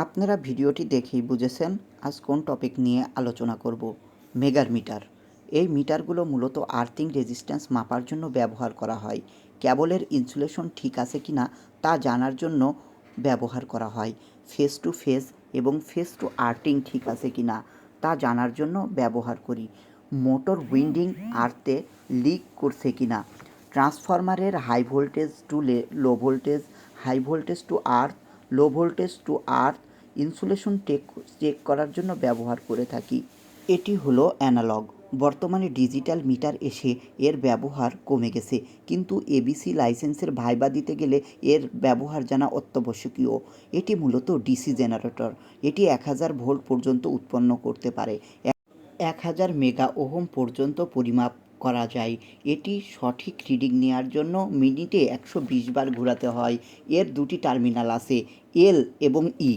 আপনারা ভিডিওটি দেখেই বুঝেছেন আজ কোন টপিক নিয়ে আলোচনা করব। মেগার মিটার। এই মিটারগুলো মূলত আর্থিং রেজিস্ট্যান্স মাপার জন্য ব্যবহার করা হয়। কেবলের ইনসুলেশন ঠিক আছে কিনা তা জানার জন্য ব্যবহার করা হয়। ফেস টু ফেস এবং ফেস টু আর্থিং ঠিক আছে কিনা তা জানার জন্য ব্যবহার করি। মোটর উইন্ডিং আর্থে লিক করছে কিনা, ট্রান্সফরমারের high voltage to low voltage, high voltage to earth, low voltage to earth insulation check করার জন্য ব্যবহার করে থাকি। এটি হলো অ্যানালগ। বর্তমানে ডিজিটাল মিটার এসে এর ব্যবহার কমে গেছে, কিন্তু এবিসি লাইসেন্সের ভাইবা দিতে গেলে এর ব্যবহার জানা অত্যাবশ্যকীয়। এটি মূলত ডিসি জেনারেটর। এটি 1000 ভোল্ট পর্যন্ত উৎপন্ন করতে পারে। 1000 মেগা ওহম পর্যন্ত পরিমাপ করা যায়। এটি সঠিক রিডিং নেওয়ার জন্য মিনিটে 120 বার ঘোরাতে হয়। এর দুটি টার্মিনাল আছে, এল এবং ই।